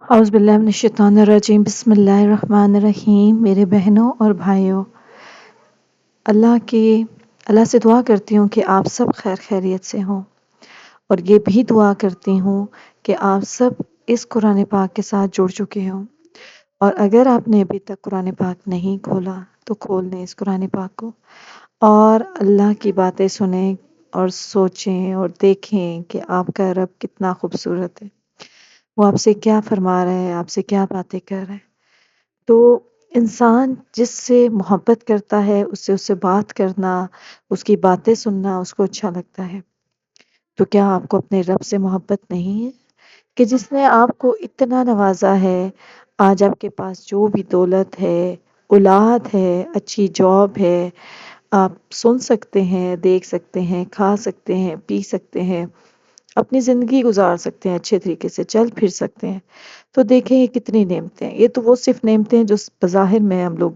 اعوذ باللہ من الشیطان الرجیم بسم اللہ الرحمن الرحیم۔ میرے بہنوں اور بھائیوں، اللہ سے دعا کرتی ہوں کہ آپ سب خیر خیریت سے ہوں، اور یہ بھی دعا کرتی ہوں کہ آپ سب اس قرآن پاک کے ساتھ جڑ چکے ہوں، اور اگر آپ نے ابھی تک قرآن پاک نہیں کھولا تو کھول لیں اس قرآن پاک کو، اور اللہ کی باتیں سنیں اور سوچیں اور دیکھیں کہ آپ کا رب کتنا خوبصورت ہے، وہ آپ سے کیا فرما رہا ہے، آپ سے کیا باتیں کر رہا ہے۔ تو انسان جس سے محبت کرتا ہے اس سے بات کرنا، اس کی باتیں سننا اس کو اچھا لگتا ہے۔ تو کیا آپ کو اپنے رب سے محبت نہیں ہے کہ جس نے آپ کو اتنا نوازا ہے؟ آج آپ کے پاس جو بھی دولت ہے، اولاد ہے، اچھی جاب ہے، آپ سن سکتے ہیں، دیکھ سکتے ہیں، کھا سکتے ہیں، پی سکتے ہیں، اپنی زندگی گزار سکتے ہیں، اچھے طریقے سے چل پھر سکتے ہیں۔ تو دیکھیں یہ کتنی نعمتیں ہیں، یہ تو وہ صرف نعمتیں ہیں جو بظاہر میں ہم لوگ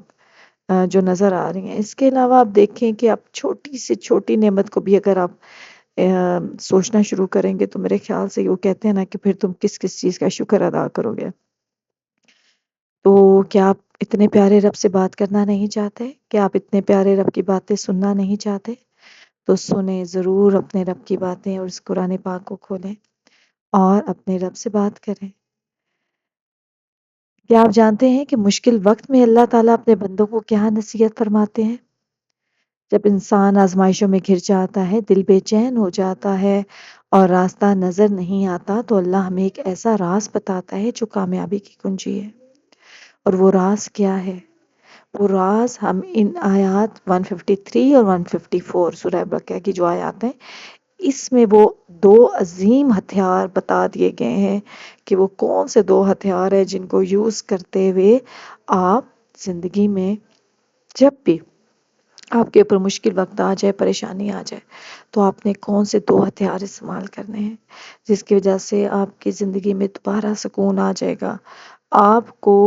جو نظر آ رہی ہیں۔ اس کے علاوہ آپ دیکھیں کہ آپ چھوٹی سے چھوٹی نعمت کو بھی اگر آپ سوچنا شروع کریں گے تو میرے خیال سے وہ کہتے ہیں نا کہ پھر تم کس کس چیز کا شکر ادا کرو گے۔ تو کیا آپ اتنے پیارے رب سے بات کرنا نہیں چاہتے؟ کیا آپ اتنے پیارے رب کی باتیں سننا نہیں چاہتے؟ تو سنیں ضرور اپنے رب کی باتیں، اور اس قرآن پاک کو کھولیں اور اپنے رب سے بات کریں۔ کیا آپ جانتے ہیں کہ مشکل وقت میں اللہ تعالیٰ اپنے بندوں کو کیا نصیحت فرماتے ہیں؟ جب انسان آزمائشوں میں گر جاتا ہے، دل بے چین ہو جاتا ہے اور راستہ نظر نہیں آتا، تو اللہ ہمیں ایک ایسا راز بتاتا ہے جو کامیابی کی کنجی ہے۔ اور وہ راز کیا ہے؟ وہ راز ہم ان آیات 153 اور 154 سورہ بقرہ کی جو آیات ہیں، اس میں وہ دو عظیم ہتھیار بتا دیے گئے ہیں کہ وہ کون سے دو ہتھیار ہیں جن کو یوز کرتے ہوئے آپ زندگی میں جب بھی آپ کے اوپر مشکل وقت آ جائے، پریشانی آ جائے، تو آپ نے کون سے دو ہتھیار استعمال کرنے ہیں جس کی وجہ سے آپ کی زندگی میں دوبارہ سکون آ جائے گا، آپ کو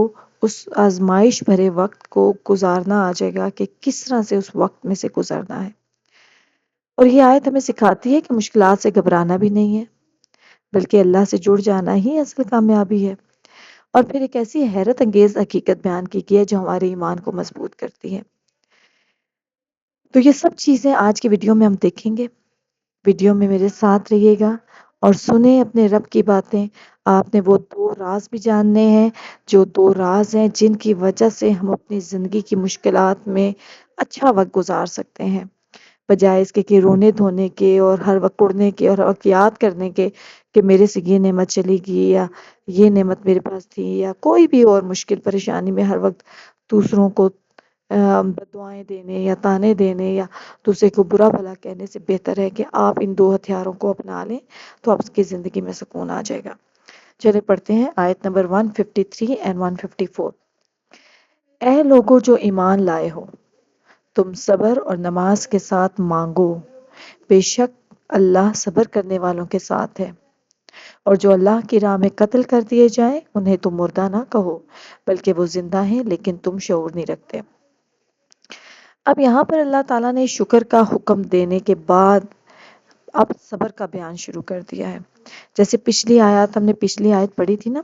اس آزمائش بھرے وقت کو گزارنا آ جائے گا کہ کس طرح سے اس وقت میں سے گزرنا ہے۔ اور یہ آیت ہمیں سکھاتی ہے کہ مشکلات سے گھبرانا بھی نہیں ہے، بلکہ اللہ سے جڑ جانا ہی اصل کامیابی ہے۔ اور پھر ایک ایسی حیرت انگیز حقیقت بیان کی گئی ہے جو ہمارے ایمان کو مضبوط کرتی ہے۔ تو یہ سب چیزیں آج کی ویڈیو میں ہم دیکھیں گے۔ ویڈیو میں میرے ساتھ رہیے گا اور سنیں اپنے رب کی باتیں۔ آپ نے وہ دو راز بھی جاننے ہیں، جو دو راز ہیں جن کی وجہ سے ہم اپنی زندگی کی مشکلات میں اچھا وقت گزار سکتے ہیں، بجائے اس کے کہ رونے دھونے کے اور ہر وقت اڑنے کے اور ہر وقت یاد کرنے کے کہ میرے سے یہ نعمت چلی گئی، یا یہ نعمت میرے پاس تھی، یا کوئی بھی اور مشکل پریشانی میں ہر وقت دوسروں کو بددعائیں دینے یا تانے دینے یا دوسرے کو برا بھلا کہنے سے بہتر ہے کہ آپ ان دو ہتھیاروں کو اپنا لیں، تو آپ کی زندگی میں سکون آ جائے گا۔ چلے پڑھتے ہیں آیت نمبر 153 and 154۔ اے لوگو جو ایمان لائے ہو، تم صبر اور نماز کے ساتھ مانگو، بے شک اللہ صبر کرنے والوں کے ساتھ ہے۔ اور جو اللہ کی راہ میں قتل کر دیے جائیں انہیں تم مردہ نہ کہو، بلکہ وہ زندہ ہیں لیکن تم شعور نہیں رکھتے۔ اب یہاں پر اللہ تعالیٰ نے شکر کا حکم دینے کے بعد اب صبر کا بیان شروع کر دیا ہے۔ جیسے پچھلی آیت ہم نے پچھلی آیت پڑھی تھی نا،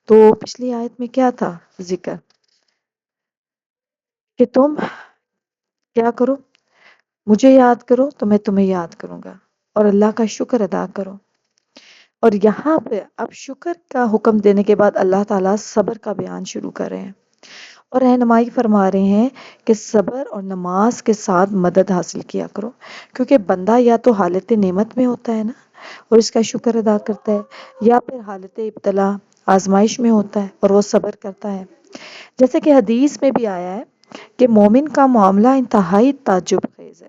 تو پچھلی آیت میں کیا تھا ذکر کہ تم کیا کرو، مجھے یاد کرو تو میں تمہیں یاد کروں گا، اور اللہ کا شکر ادا کرو۔ اور یہاں پہ اب شکر کا حکم دینے کے بعد اللہ تعالیٰ صبر کا بیان شروع کر رہے ہیں، اور رہنمائی فرما رہے ہیں کہ صبر اور نماز کے ساتھ مدد حاصل کیا کرو، کیونکہ بندہ یا تو حالت نعمت میں ہوتا ہے نا اور اس کا شکر ادا کرتا ہے، یا پھر حالت ابتلا آزمائش میں ہوتا ہے اور وہ صبر کرتا ہے۔ جیسے کہ حدیث میں بھی آیا ہے کہ مومن کا معاملہ انتہائی تعجب خیز ہے،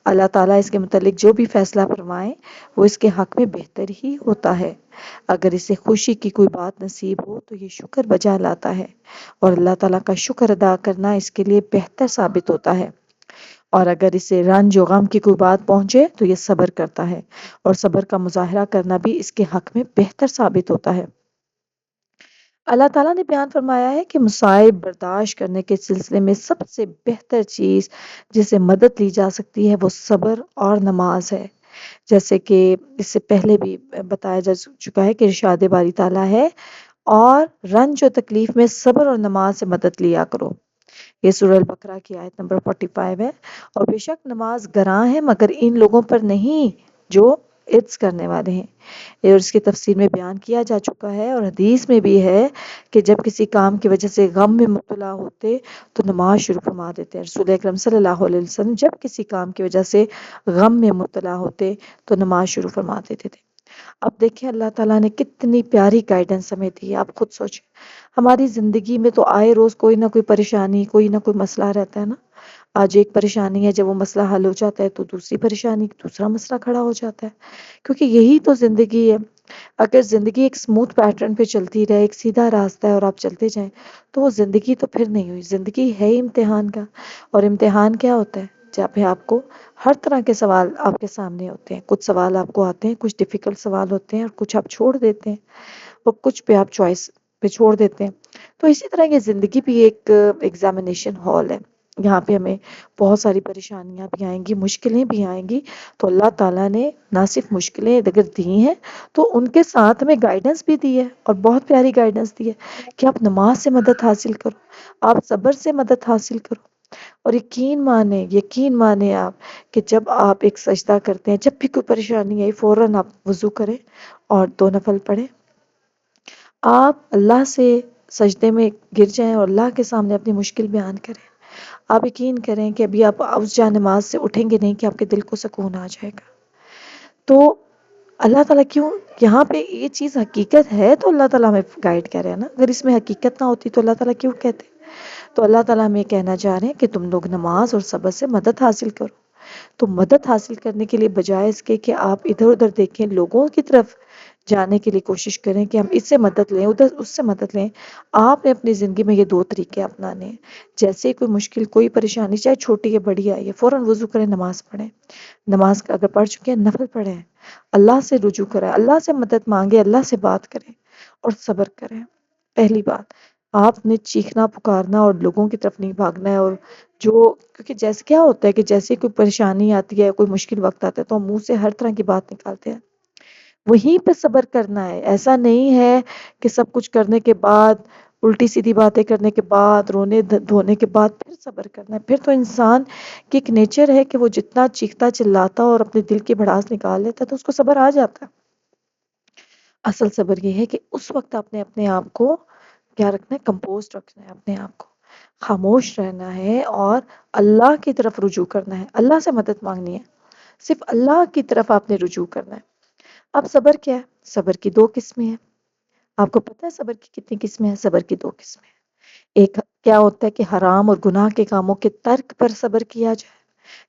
اللہ تعالیٰ اس کے متعلق جو بھی فیصلہ فرمائے وہ اس کے حق میں بہتر ہی ہوتا ہے۔ اگر اسے خوشی کی کوئی بات نصیب ہو تو یہ شکر بجا لاتا ہے، اور اللہ تعالیٰ کا شکر ادا کرنا اس کے لیے بہتر ثابت ہوتا ہے، اور اگر اسے رنج و غم کی کوئی بات پہنچے تو یہ صبر کرتا ہے، اور صبر کا مظاہرہ کرنا بھی اس کے حق میں بہتر ثابت ہوتا ہے۔ اللہ تعالیٰ نے بیان فرمایا ہے کہ مصائب برداشت کرنے کے سلسلے میں سب سے بہتر چیز جس سے مدد لی جا سکتی ہے وہ صبر اور نماز ہے۔ جیسے کہ اس سے پہلے بھی بتایا جا چکا ہے کہ ارشاد باری تعالیٰ ہے، اور رنج و تکلیف میں صبر اور نماز سے مدد لیا کرو۔ یہ سورہ البقرہ کی آیت نمبر 45 ہے۔ اور بے شک نماز گراں ہے مگر ان لوگوں پر نہیں جو عجز کرنے والے ہیں۔ اور اس کی تفسیر میں بیان کیا جا چکا ہے اور حدیث میں بھی ہے کہ جب کسی کام کی وجہ سے غم میں مبتلا ہوتے تو نماز شروع فرما دیتے ہیں۔ رسول اکرم صلی اللہ علیہ وسلم جب کسی کام کی وجہ سے غم میں مبتلا ہوتے تو نماز شروع فرما دیتے تھے۔ اب دیکھیں اللہ تعالیٰ نے کتنی پیاری گائیڈنس ہمیں دی ہے، آپ خود سوچیں۔ ہماری زندگی میں تو آئے روز کوئی نہ کوئی پریشانی، کوئی نہ کوئی مسئلہ رہتا ہے نا۔ آج ایک پریشانی ہے، جب وہ مسئلہ حل ہو جاتا ہے تو دوسری پریشانی، دوسرا مسئلہ کھڑا ہو جاتا ہے، کیونکہ یہی تو زندگی ہے۔ اگر زندگی ایک سموتھ پیٹرن پہ چلتی رہے، ایک سیدھا راستہ ہے اور آپ چلتے جائیں تو وہ زندگی تو پھر نہیں ہوئی۔ زندگی ہے ہی امتحان کا، اور امتحان کیا ہوتا ہے؟ جہاں پہ آپ کو ہر طرح کے سوال آپ کے سامنے ہوتے ہیں۔ کچھ سوال آپ کو آتے ہیں، کچھ ڈیفیکلٹ سوال ہوتے ہیں، اور کچھ آپ چھوڑ دیتے ہیں، اور کچھ پہ آپ چوائس پہ چھوڑ دیتے ہیں۔ تو اسی طرح یہ زندگی بھی ایک ایگزامینیشن ہال ہے۔ یہاں پہ ہمیں بہت ساری پریشانیاں بھی آئیں گی، مشکلیں بھی آئیں گی، تو اللہ تعالیٰ نے نہ صرف مشکلیں اگر دی ہیں تو ان کے ساتھ ہمیں گائیڈنس بھی دی ہے، اور بہت پیاری گائیڈنس دی ہے کہ آپ نماز سے مدد حاصل کرو، آپ صبر سے مدد حاصل کرو۔ اور یقین مانیں آپ کہ جب آپ ایک سجدہ کرتے ہیں، جب بھی کوئی پریشانی آئی فوراً آپ وضو کریں اور 2 نفل پڑھیں، آپ اللہ سے سجدے میں گر جائیں اور اللہ کے سامنے اپنی مشکل بیان کریں۔ آپ یقین کریں کہ ابھی آپ اس جا نماز سے اٹھیں گے نہیں کہ آپ کے دل کو سکون آ جائے گا۔ تو اللہ تعالیٰ کیوں یہاں پہ یہ چیز حقیقت ہے تو اللہ تعالیٰ ہمیں گائیڈ کر رہے ہیں نا۔ اگر اس میں حقیقت نہ ہوتی تو اللہ تعالیٰ کیوں کہتے؟ تو اللہ تعالیٰ ہمیں کہنا چاہ رہے ہیں کہ تم لوگ نماز اور صبر سے مدد حاصل کرو۔ تو مدد حاصل کرنے کے لیے بجائے اس کے کہ آپ ادھر ادھر دیکھیں، لوگوں کی طرف جانے کے لیے کوشش کریں کہ ہم اس سے مدد لیں، ادھر اس سے مدد لیں، آپ نے اپنی زندگی میں یہ 2 طریقے اپنانے ہیں۔ جیسے کوئی مشکل، کوئی پریشانی چاہے چھوٹی یا بڑی آئی ہے، فوراً وضو کریں، نماز پڑھیں۔ نماز کا اگر پڑھ چکے ہیں نفل پڑھیں، اللہ سے رجوع کریں، اللہ سے مدد مانگے، اللہ سے بات کریں اور صبر کریں۔ پہلی بات، آپ نے چیخنا پکارنا اور لوگوں کی طرف نہیں بھاگنا ہے۔ اور کیونکہ جیسے کیا ہوتا ہے کہ جیسے کوئی پریشانی آتی ہے، کوئی مشکل وقت آتا ہے تو ہم منہ سے ہر طرح کی بات نکالتے ہیں، وہیں پہ صبر کرنا ہے۔ ایسا نہیں ہے کہ سب کچھ کرنے کے بعد، الٹی سیدھی باتیں کرنے کے بعد، رونے دھونے کے بعد پھر صبر کرنا ہے۔ پھر تو انسان کی ایک نیچر ہے کہ وہ جتنا چیختا چلاتا اور اپنے دل کی بھڑاس نکال لیتا ہے تو اس کو صبر آ جاتا ہے۔ اصل صبر یہ ہے کہ اس وقت آپ نے اپنے آپ کو کیا رکھنا ہے؟ کمپوزڈ رکھنا ہے، اپنے آپ کو خاموش رہنا ہے اور اللہ کی طرف رجوع کرنا ہے، اللہ سے مدد مانگنی ہے، صرف اللہ کی طرف آپ نے رجوع کرنا ہے۔ اب صبر کیا ہے؟ صبر کی 2 قسمیں ہیں۔ آپ کو پتہ ہے صبر کی کتنی قسمیں ہیں؟ صبر کی 2 قسمیں ہیں۔ ایک کیا ہوتا ہے کہ حرام اور گناہ کے کاموں کے ترک پر صبر کیا جائے،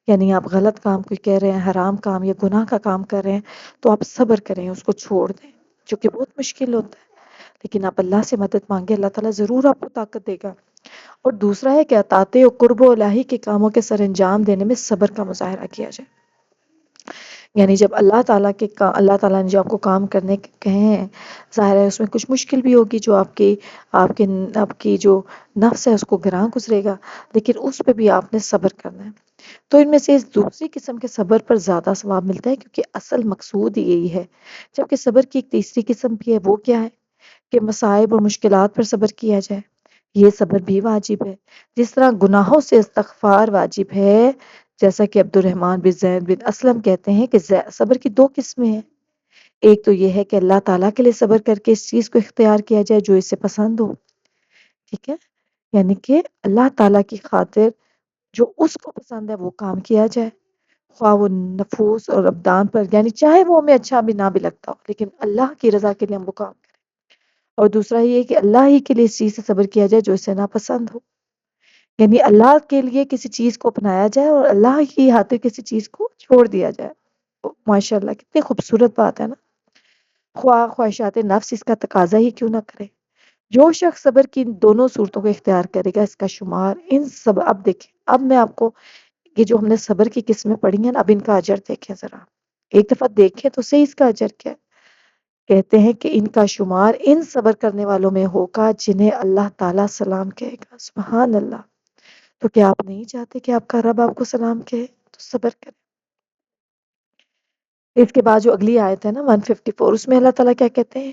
یعنی آپ غلط کام کوئی کہہ رہے ہیں، حرام کام یا گناہ کا کام کر رہے ہیں تو آپ صبر کریں، اس کو چھوڑ دیں، جو کہ بہت مشکل ہوتا ہے، لیکن آپ اللہ سے مدد مانگے، اللہ تعالیٰ ضرور آپ کو طاقت دے گا۔ اور دوسرا ہے کہ اطاعت و قرب و الہی کے کاموں کے سر انجام دینے میں صبر کا مظاہرہ کیا جائے، یعنی جب اللہ تعالیٰ نے جو آپ کو کام کرنے کہے ہیں، ظاہر ہے اس میں کچھ مشکل بھی ہوگی، جو آپ کی جو نفس ہے اس کو گراں گزرے گا، لیکن اس پہ بھی آپ نے صبر کرنا ہے۔ تو ان میں سے اس دوسری قسم کے صبر پر زیادہ ثواب ملتا ہے، کیونکہ اصل مقصود یہی ہے۔ جبکہ صبر کی ایک تیسری قسم بھی ہے، وہ کیا ہے کہ مصائب اور مشکلات پر صبر کیا جائے۔ یہ صبر بھی واجب ہے، جس طرح گناہوں سے استغفار واجب ہے، جیسا کہ عبد الرحمن بن زید بن اسلم کہتے ہیں کہ صبر کی 2 قسمیں ہیں۔ ایک تو یہ ہے کہ اللہ تعالیٰ کے لیے صبر کر کے اس چیز کو اختیار کیا جائے جو اسے پسند ہو، ٹھیک ہے، یعنی کہ اللہ تعالیٰ کی خاطر جو اس کو پسند ہے وہ کام کیا جائے، خواہ وہ نفوس اور ابدان پر، یعنی چاہے وہ ہمیں اچھا بھی نہ بھی لگتا ہو، لیکن اللہ کی رضا کے لیے ہم وہ کام کریں۔ اور دوسرا یہ کہ اللہ ہی کے لیے اس چیز سے صبر کیا جائے جو اسے ناپسند ہو، یعنی اللہ کے لیے کسی چیز کو اپنایا جائے اور اللہ کی خاطر کسی چیز کو چھوڑ دیا جائے۔ ماشاء اللہ کتنی خوبصورت بات ہے نا۔ خواہ خواہشات نفس اس کا تقاضا ہی کیوں نہ کرے۔ جو شخص صبر کی ان دونوں صورتوں کو اختیار کرے گا، اس کا شمار ان سب، اب دیکھیں، اب میں آپ کو یہ جو ہم نے صبر کی قسمیں پڑھی ہیں نا، اب ان کا اجر دیکھیں ذرا، ایک دفعہ دیکھیں تو صحیح اس کا اجر کیا ہے۔ کہتے ہیں کہ ان کا شمار ان صبر کرنے والوں میں ہوگا جنہیں اللہ تعالیٰ سلام کہے گا۔ سبحان اللہ۔ تو کیا آپ نہیں چاہتے کہ آپ کا رب آپ کو سلام کہے؟ تو صبر کریں۔ اس کے بعد جو اگلی آیت ہے نا 154، اس میں اللہ تعالیٰ کیا کہتے ہیں؟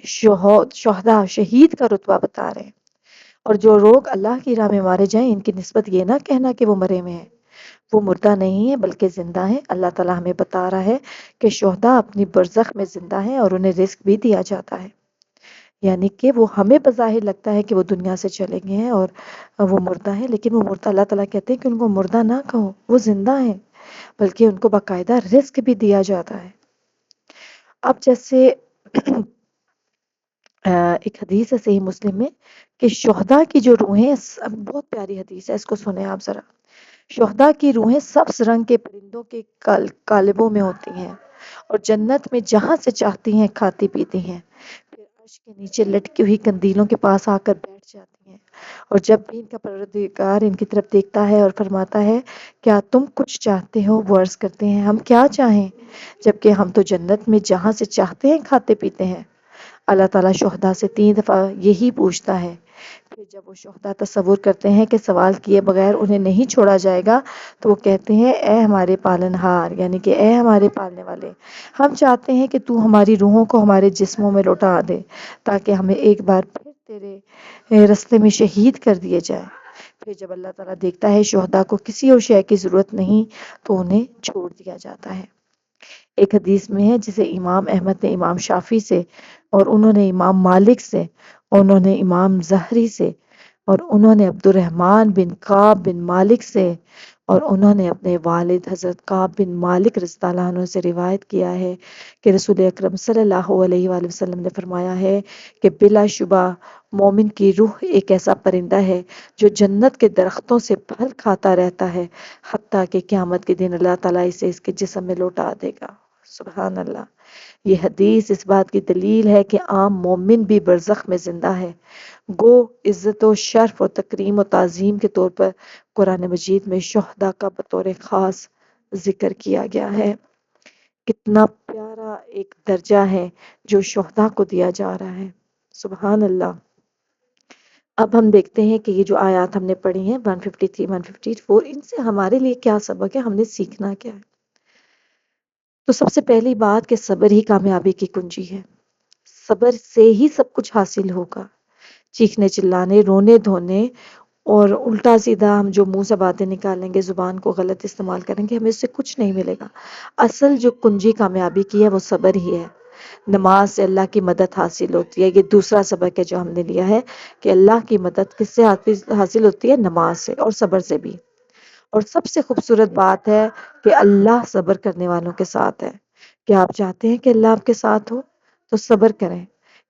شہداء، شہید کا رتبہ بتا رہے ہیں. اور جو لوگ اللہ کی راہ میں مارے جائیں ان کی نسبت یہ نہ کہنا کہ وہ مرے ہوئے ہیں، وہ مردہ نہیں ہے بلکہ زندہ ہیں. اللہ تعالیٰ ہمیں بتا رہا ہے کہ شہداء اپنی برزخ میں زندہ ہیں اور انہیں رزق بھی دیا جاتا ہے. یعنی کہ وہ ہمیں بظاہر لگتا ہے کہ وہ دنیا سے چلے گئے ہیں اور وہ مردہ ہیں، لیکن وہ مردہ، اللہ تعالیٰ کہتے ہیں کہ ان کو مردہ نہ کہو، وہ زندہ ہیں، بلکہ ان کو باقاعدہ رزق بھی دیا جاتا ہے. اب جیسے ایک حدیث ہے صحیح مسلم میں کہ شہداء کی جو روحیں، بہت پیاری حدیث ہے، اس کو سنیں آپ ذرا. شہداء کی روحیں سبز رنگ کے پرندوں کے قالبوں میں ہوتی ہیں اور جنت میں جہاں سے چاہتی ہیں کھاتی پیتی ہیں، پھر عرش کے نیچے لٹکی ہوئی قندیلوں کے پاس آ کر بیٹھ جاتی ہیں. اور جب بھی ان کا پروردگار ان کی طرف دیکھتا ہے اور فرماتا ہے کیا تم کچھ چاہتے ہو، وہ عرض کرتے ہیں ہم کیا چاہیں، جبکہ ہم تو جنت میں جہاں سے چاہتے ہیں کھاتے پیتے ہیں. اللہ تعالیٰ شہداء سے 3 دفعہ یہی پوچھتا ہے. پھر جب وہ شہداء تصور کرتے ہیں کہ سوال کیے بغیر انہیں نہیں چھوڑا جائے گا تو وہ کہتے ہیں اے ہمارے پالنہار، یعنی کہ اے ہمارے پالنے والے، ہم چاہتے ہیں کہ تو ہماری روحوں کو ہمارے جسموں میں لوٹا دے تاکہ ہمیں ایک بار پھر تیرے رستے میں شہید کر دیے جائے. پھر جب اللہ تعالیٰ دیکھتا ہے شہداء کو کسی اور شے کی ضرورت نہیں تو انہیں چھوڑ دیا جاتا ہے. ایک حدیث میں ہے جسے امام احمد نے امام شافعی سے، اور انہوں نے امام مالک سے، اور انہوں نے امام زہری سے، اور انہوں نے عبد الرحمن بن کعب بن مالک سے، اور انہوں نے اپنے والد حضرت کعب بن مالک رضی اللہ عنہ سے روایت کیا ہے کہ رسول اکرم صلی اللہ علیہ وآلہ وسلم نے فرمایا ہے کہ بلا شبہ مومن کی روح ایک ایسا پرندہ ہے جو جنت کے درختوں سے پھل کھاتا رہتا ہے حتیٰ کہ قیامت کے دن اللہ تعالیٰ اسے اس کے جسم میں لوٹا دے گا. سبحان اللہ. یہ حدیث اس بات کی دلیل ہے کہ عام مومن بھی برزخ میں زندہ ہے. گو عزت و شرف و تکریم و تعظیم کے طور پر قرآن مجید میں شہداء کا بطور خاص ذکر کیا گیا ہے. کتنا پیارا ایک درجہ ہے جو شہداء کو دیا جا رہا ہے. سبحان اللہ. اب ہم دیکھتے ہیں کہ یہ جو آیات ہم نے پڑھی ہیں 153 154، ان سے ہمارے لیے کیا سبق ہے، ہم نے سیکھنا کیا ہے. تو سب سے پہلی بات کہ صبر ہی کامیابی کی کنجی ہے. صبر سے ہی سب کچھ حاصل ہوگا. چیخنے چلانے، رونے دھونے اور الٹا سیدھا ہم جو منہ سے باتیں نکالیں گے، زبان کو غلط استعمال کریں گے، ہمیں اس سے کچھ نہیں ملے گا. اصل جو کنجی کامیابی کی ہے وہ صبر ہی ہے. نماز سے اللہ کی مدد حاصل ہوتی ہے. یہ دوسرا سبق ہے جو ہم نے لیا ہے کہ اللہ کی مدد کس سے حاصل ہوتی ہے؟ نماز سے اور صبر سے بھی. اور سب سے خوبصورت بات ہے کہ اللہ صبر کرنے والوں کے ساتھ ہے. کیا آپ چاہتے ہیں کہ اللہ آپ کے ساتھ ہو؟ تو صبر کریں.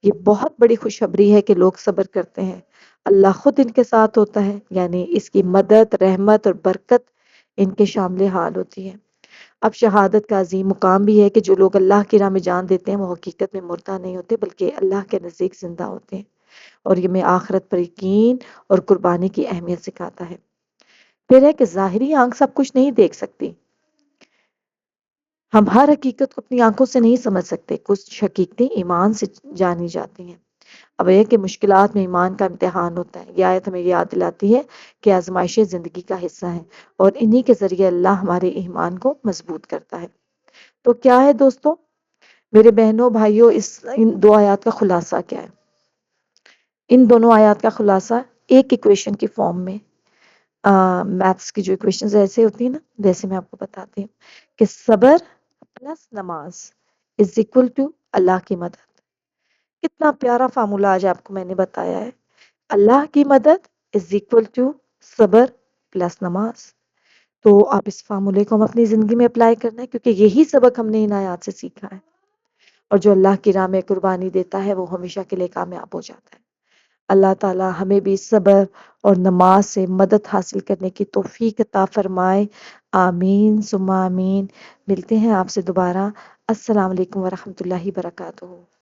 یہ بہت بڑی خوشخبری ہے کہ لوگ صبر کرتے ہیں. اللہ خود ان کے ساتھ ہوتا ہے، یعنی اس کی مدد، رحمت اور برکت ان کے شامل حال ہوتی ہے. اب شہادت کا عظیم مقام بھی ہے کہ جو لوگ اللہ کی راہ میں جان دیتے ہیں وہ حقیقت میں مردہ نہیں ہوتے بلکہ اللہ کے نزدیک زندہ ہوتے ہیں. اور یہ میں آخرت پر یقین اور قربانی کی اہمیت سکھاتا ہے. پھر ہے کہ ظاہری آنکھ سب کچھ نہیں دیکھ سکتی. ہم ہر حقیقت کو اپنی آنکھوں سے نہیں سمجھ سکتے. کچھ حقیقتیں ایمان سے جانی جاتی ہیں. اب یہ کہ مشکلات میں ایمان کا امتحان ہوتا ہے. یہ آیت ہمیں یاد دلاتی ہے کہ آزمائشیں زندگی کا حصہ ہیں اور انہی کے ذریعے اللہ ہمارے ایمان کو مضبوط کرتا ہے. تو کیا ہے دوستو، میرے بہنوں بھائیوں، ان 2 آیات کا خلاصہ کیا ہے؟ ان دونوں آیات کا خلاصہ ایک ایکویشن کی فارم میں، میتھس کی جو ایکویشنز ایسے ہوتی ہیں نا، ویسے میں آپ کو بتاتی ہوں کہ صبر پلس نماز از اکول ٹو اللہ کی مدد. کتنا پیارا فارمولا آج آپ کو میں نے بتایا ہے. اللہ کی مدد از اکول ٹو صبر پلس نماز. تو آپ اس فارمولے کو ہم اپنی زندگی میں اپلائی کرنا ہے کیونکہ یہی سبق ہم نے ان آیات سے سیکھا ہے. اور جو اللہ کی راہ میں قربانی دیتا ہے وہ ہمیشہ کے لیے کامیاب ہو جاتا ہے. اللہ تعالی ہمیں بھی صبر اور نماز سے مدد حاصل کرنے کی توفیق عطا فرمائے. آمین ثم آمین. ملتے ہیں آپ سے دوبارہ. السلام علیکم ورحمۃ اللہ وبرکاتہ.